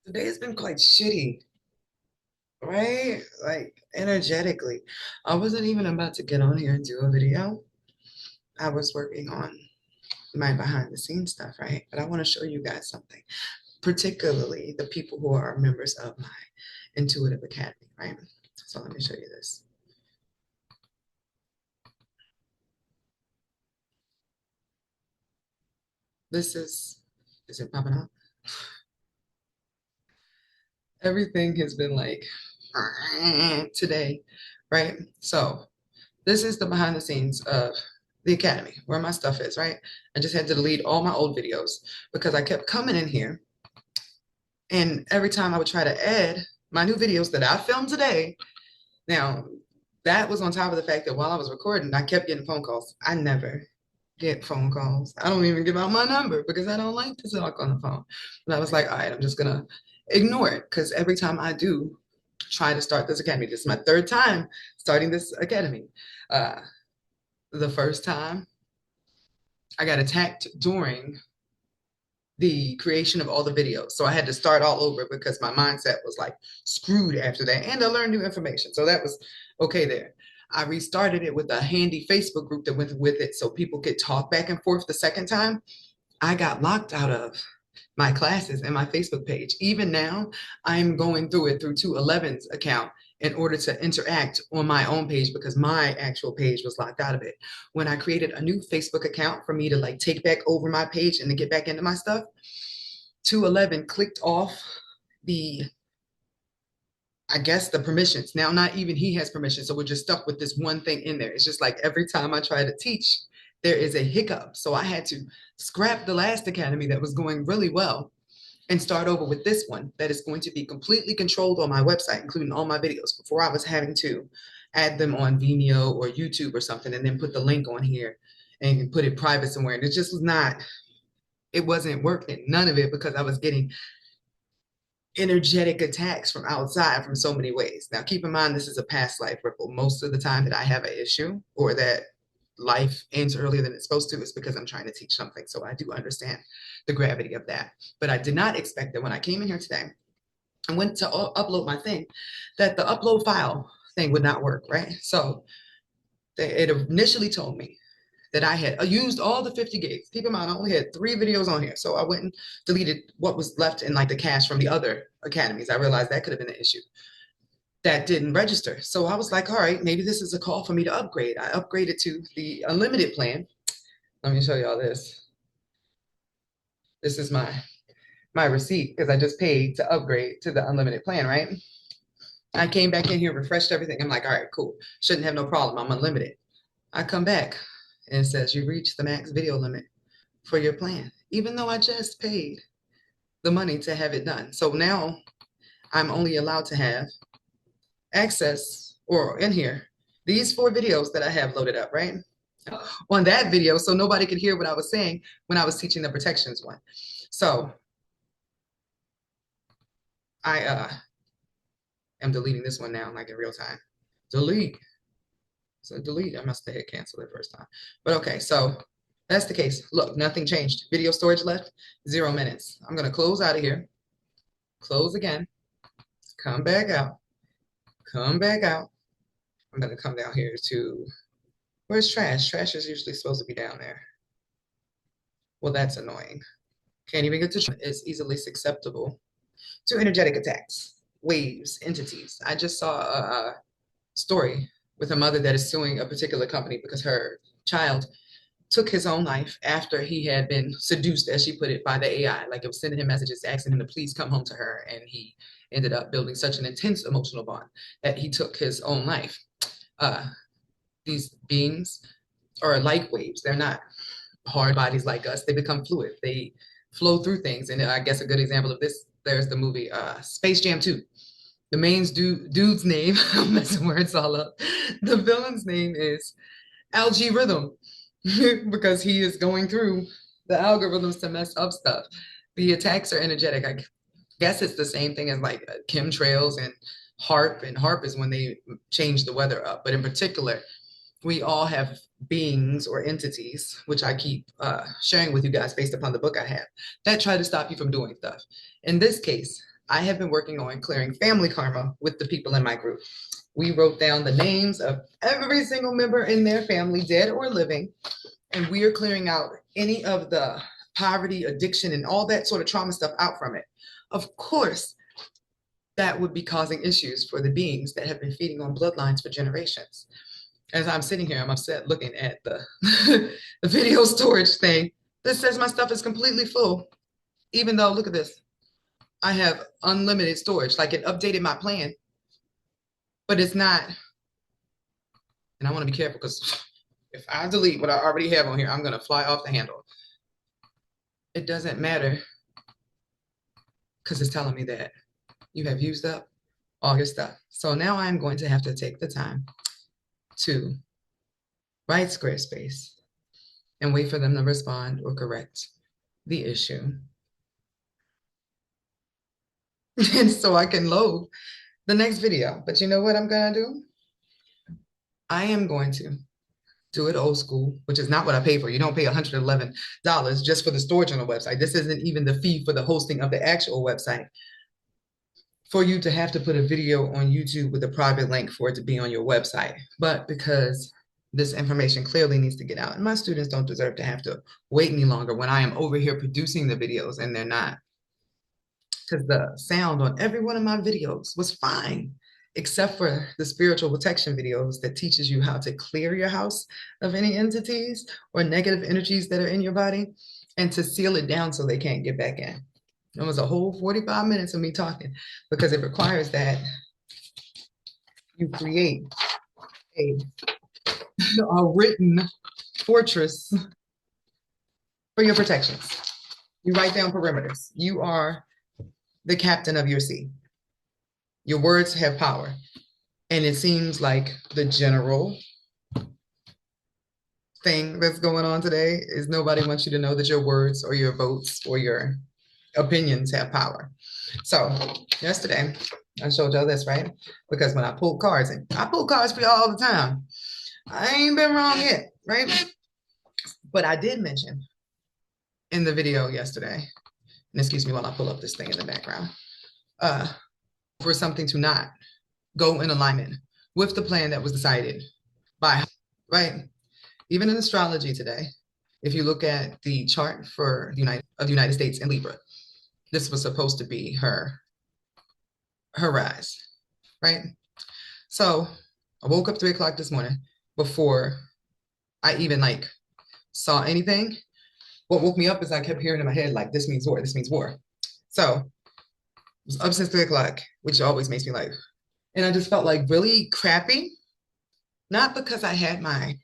Today has been quite shitty, right? Like energetically. I wasn't even about to get on here and do a video. I was working on my behind the scenes stuff, right? But I want to show you guys something, particularly the people who are members of my Intuitive Academy, right? So let me show you this. This is it popping up? Everything has been like today, right? So this is the behind the scenes of the academy where my stuff is, right? I just had to delete all my old videos because I kept coming in here, and every time I would try to add my new videos that I filmed today. Now, that was on top of the fact that while I was recording, I kept getting phone calls. I never get phone calls. I don't even give out my number because I don't like to talk on the phone. But I was like, all right, I'm just gonna ignore it because every time I do try to start this academy, this is my third time starting this academy. Uh, the first time I got attacked during the creation of all the videos. So I had to start all over because my mindset was like screwed after that. And I learned new information. So that was okay there. I restarted it with a handy Facebook group that went with it so people could talk back and forth the second time. I got locked out of my classes and my Facebook page. Even now, I'm going through it through 211's account in order to interact on my own page because my actual page was locked out of it. When I created a new Facebook account for me to like take back over my page and to get back into my stuff, 211 clicked off the, I guess, the permissions. Now, not even he has permission. So we're just stuck with this one thing in there. It's just like every time I try to teach, there is a hiccup. So I had to scrap the last academy that was going really well and start over with this one that is going to be completely controlled on my website, including all my videos. Before I was having to add them on Vimeo or YouTube or something and then put the link on here and put it private somewhere. And it just was not, it wasn't working. None of it because I was getting energetic attacks from outside from so many ways. Now, keep in mind, this is a past life ripple. Most of the time that I have an issue or that life ends earlier than it's supposed to is because I'm trying to teach something. So I do understand the gravity of that. But I did not expect that when I came in here today and went to upload my thing, that the upload file thing would not work, right? So it initially told me that I had used all the 50 gigs. Keep in mind, I only had 3 videos on here. So I went and deleted what was left in like the cache from the other academies. I realized that could have been an issue. That didn't register. So I was like, all right, maybe this is a call for me to upgrade. I upgraded to the unlimited plan. Let me show y'all this. This is my receipt because I just paid to upgrade to the unlimited plan, right? I came back in here, refreshed everything. I'm like, all right, cool. Shouldn't have no problem. I'm unlimited. I come back and it says you reached the max video limit for your plan, even though I just paid the money to have it done. So now I'm only allowed to have access or in here these 4 videos that I have loaded up, right? On that video, so nobody could hear what I was saying when I was teaching the protections one. So I am deleting this one now, like in real time. Delete. So delete. I must have hit cancel the first time. But okay, so that's the case. Look, nothing changed. Video storage left, 0 minutes. I'm gonna close out of here, close again, come back out, come back out. I'm gonna come down here to, where's trash? Trash is usually supposed to be down there. Well, that's annoying. Can't even get to, it's easily susceptible to energetic attacks, waves, entities. I just saw a story with a mother that is suing a particular company because her child took his own life after he had been seduced, as she put it, by the AI. Like it was sending him messages asking him to please come home to her. And he ended up building such an intense emotional bond that he took his own life. Uh, these beings are like waves. They're not hard bodies like us. They become fluid. They flow through things. And I guess a good example of this, there's the movie Space Jam 2. The main dude's name, I'm messing words all up. The villain's name is Algae Rhythm because he is going through the algorithms to mess up stuff. The attacks are energetic. I guess it's the same thing as like chemtrails and HARP. And HARP is when they change the weather up. But in particular, we all have beings or entities, which I keep sharing with you guys based upon the book I have, that try to stop you from doing stuff. In this case, I have been working on clearing family karma with the people in my group. We wrote down the names of every single member in their family, dead or living, and we are clearing out any of the poverty, addiction, and all that sort of trauma stuff out from it. Of course, that would be causing issues for the beings that have been feeding on bloodlines for generations. As I'm sitting here, I'm upset looking at the, the video storage thing. This says my stuff is completely full, even though, look at this, I have unlimited storage. Like it updated my plan, but it's not. And I want to be careful because if I delete what I already have on here, I'm going to fly off the handle. It doesn't matter because it's telling me that you have used up all your stuff. So now I'm going to have to take the time to write Squarespace and wait for them to respond or correct the issue. And so I can load the next video. But you know what I'm gonna do? I am going to do it old school, which is not what I pay for. You don't pay $111 just for the storage on the website. This isn't even the fee for the hosting of the actual website. For you to have to put a video on YouTube with a private link for it to be on your website. But because this information clearly needs to get out, and my students don't deserve to have to wait any longer when I am over here producing the videos and they're not. Because the sound on every one of my videos was fine, except for the spiritual protection videos that teaches you how to clear your house of any entities or negative energies that are in your body and to seal it down so they can't get back in. It was a whole 45 minutes of me talking because it requires that you create a written fortress for your protections. You write down perimeters. You are the captain of your sea. Your words have power. And it seems like the general thing that's going on today is nobody wants you to know that your words or your votes or your opinions have power. So yesterday, I showed y'all this, right? Because when I pulled cards, and I pull cards for y'all all the time. I ain't been wrong yet, right? But I did mention in the video yesterday, and excuse me while I pull up this thing in the background, for something to not go in alignment with the plan that was decided by, right? Even in astrology today, if you look at the chart for the United States and Libra, this was supposed to be her rise, right? So I woke up 3 o'clock this morning before I even like saw anything. What woke me up is I kept hearing in my head, like, this means war, this means war. So I was up since 3 o'clock, which always makes me like, and I just felt like really crappy. Not because I had my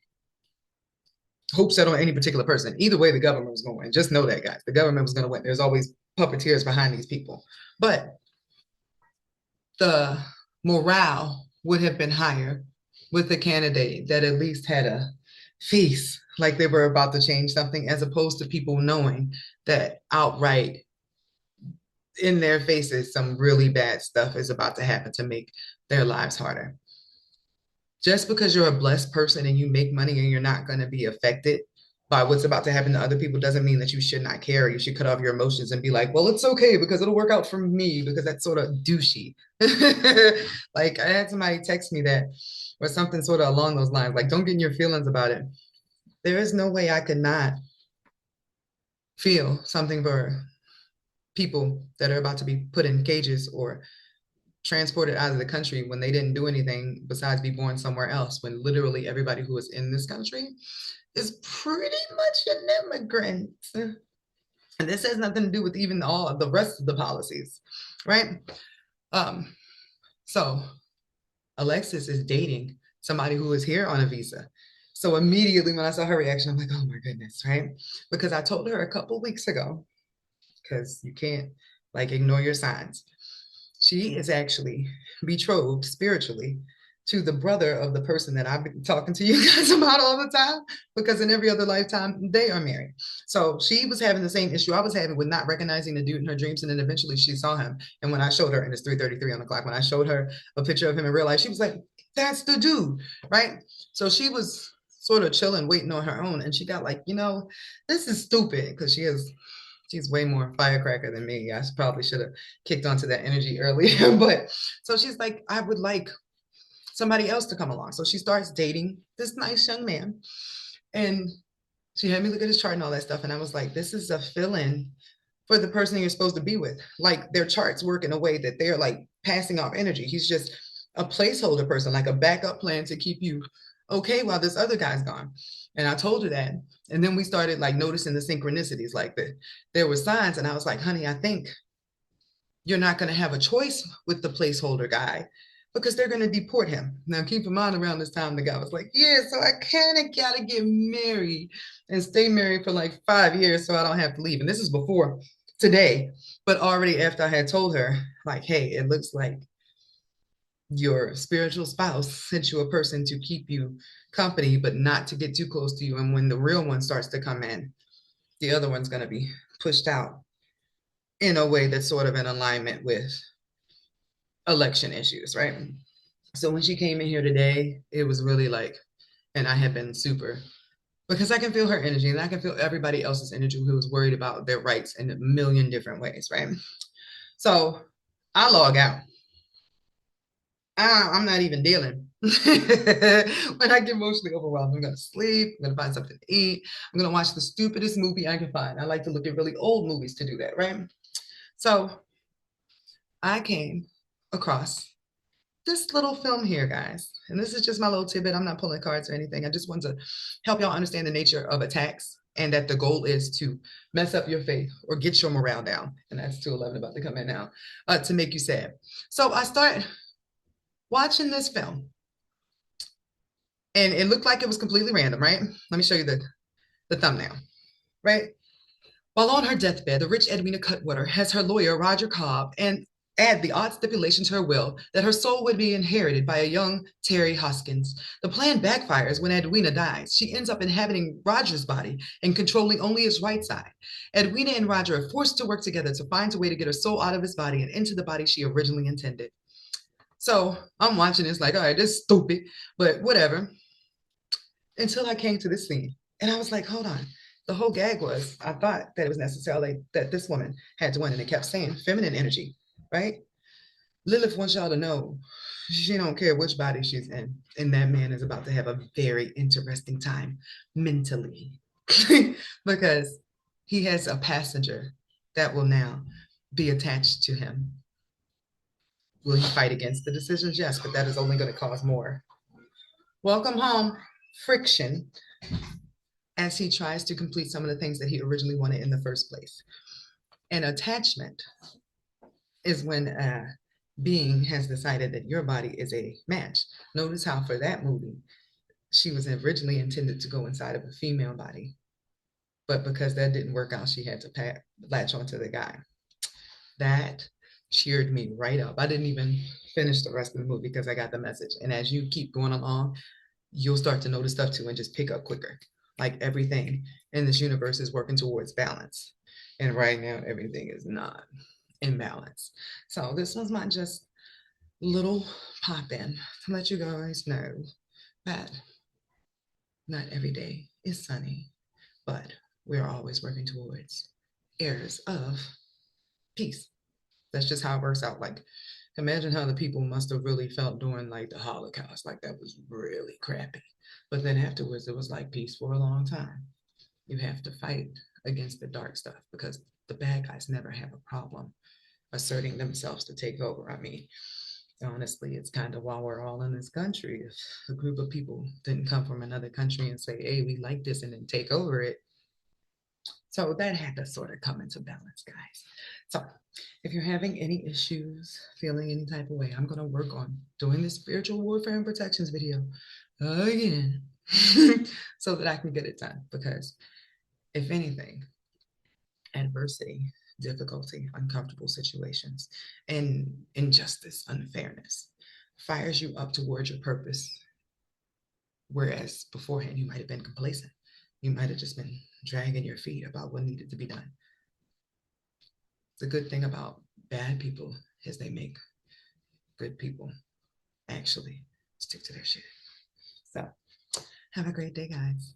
hopes set on any particular person. Either way, the government was going to win. Just know that, guys. The government was going to win. There's always puppeteers behind these people. But the morale would have been higher with a candidate that at least had a face like they were about to change something, as opposed to people knowing that outright in their faces some really bad stuff is about to happen to make their lives harder. Just because you're a blessed person and you make money and you're not going to be affected by what's about to happen to other people doesn't mean that you should not care. You should cut off your emotions and be like, well, it's okay because it'll work out for me, because that's sort of douchey. Like I had somebody text me that or something sort of along those lines, like, don't get in your feelings about it. There is no way I could not feel something for people that are about to be put in cages or transported out of the country when they didn't do anything besides be born somewhere else, when literally everybody who is in this country is pretty much an immigrant. And this has nothing to do with even all of the rest of the policies, right? So Alexis is dating somebody who is here on a visa. So immediately when I saw her reaction, I'm like, oh my goodness, right? Because I told her a couple weeks ago, because you can't like ignore your signs. She is actually betrothed spiritually to the brother of the person that I've been talking to you guys about all the time, because in every other lifetime, they are married. So she was having the same issue I was having with not recognizing the dude in her dreams. And then eventually she saw him. And when I showed her, and it's 3:33 on the clock, when I showed her a picture of him in real life, she was like, that's the dude, right? So she was sort of chilling, waiting on her own. And she got like, this is stupid, because she has She's way more firecracker than me. I probably should have kicked onto that energy earlier. But so she's like, I would like somebody else to come along. So she starts dating this nice young man. And she had me look at his chart and all that stuff. And I was like, this is a fill-in for the person you're supposed to be with. Like their charts work in a way that they're like passing off energy. He's just a placeholder person, like a backup plan to keep you okay while this other guy's gone. And I told her that. And then we started like noticing the synchronicities, like there were signs. And I was like, honey, I think you're not going to have a choice with the placeholder guy because they're going to deport him. Now, keep in mind, around this time, the guy was like, yeah, so I kind of got to get married and stay married for like 5 years so I don't have to leave. And this is before today, but already after I had told her, like, hey, it looks like your spiritual spouse sent you a person to keep you company, but not to get too close to you. And when the real one starts to come in, the other one's going to be pushed out in a way that's sort of in alignment with election issues, right? So when she came in here today, it was really like, and I had been super, because I can feel her energy and I can feel everybody else's energy who was worried about their rights in a million different ways, right? So I log out. I'm not even dealing. When I get emotionally overwhelmed, I'm going to sleep. I'm going to find something to eat. I'm going to watch the stupidest movie I can find. I like to look at really old movies to do that, right? So I came across this little film here, guys. And this is just my little tidbit. I'm not pulling cards or anything. I just want to help y'all understand the nature of attacks and that the goal is to mess up your faith or get your morale down. And that's 211 about to come in now, to make you sad. So I start watching this film and it looked like it was completely random, right? Let me show you the thumbnail, right? While on her deathbed, the rich Edwina Cutwater has her lawyer, Roger Cobb, and add the odd stipulation to her will that her soul would be inherited by a young Terry Hoskins. The plan backfires when Edwina dies. She ends up inhabiting Roger's body and controlling only his right side. Edwina and Roger are forced to work together to find a way to get her soul out of his body and into the body she originally intended. So I'm watching this like, all right, this is stupid, but whatever. Until I came to this scene. And I was like, hold on. The whole gag was, I thought that it was necessarily that this woman had to win. And it kept saying feminine energy, right? Lilith wants y'all to know she don't care which body she's in. And that man is about to have a very interesting time mentally because he has a passenger that will now be attached to him. Will he fight against the decisions? Yes, but that is only going to cause more. Welcome home. Friction as he tries to complete some of the things that he originally wanted in the first place. And attachment is when a being has decided that your body is a match. Notice how for that movie, she was originally intended to go inside of a female body. But because that didn't work out, she had to latch onto the guy. That cheered me right up. I didn't even finish the rest of the movie because I got the message. And as you keep going along, you'll start to notice stuff too and just pick up quicker. Like everything in this universe is working towards balance. And right now, everything is not in balance. So this was my just little pop in to let you guys know that not every day is sunny, but we're always working towards areas of peace. That's just how it works out. Like, imagine how the people must have really felt during like the Holocaust. Like that was really crappy. But then afterwards, it was like peace for a long time. You have to fight against the dark stuff because the bad guys never have a problem asserting themselves to take over. I mean, honestly, it's kind of while we're all in this country, if a group of people didn't come from another country and say, hey, we like this and then take over it. So that had to sort of come into balance, guys. So if you're having any issues, feeling any type of way, I'm going to work on doing this spiritual warfare and protections video again so that I can get it done. Because if anything, adversity, difficulty, uncomfortable situations, and injustice, unfairness fires you up towards your purpose. Whereas beforehand, you might have been complacent. You might have just been dragging your feet about what needed to be done. The good thing about bad people is they make good people actually stick to their shit. So have a great day, guys.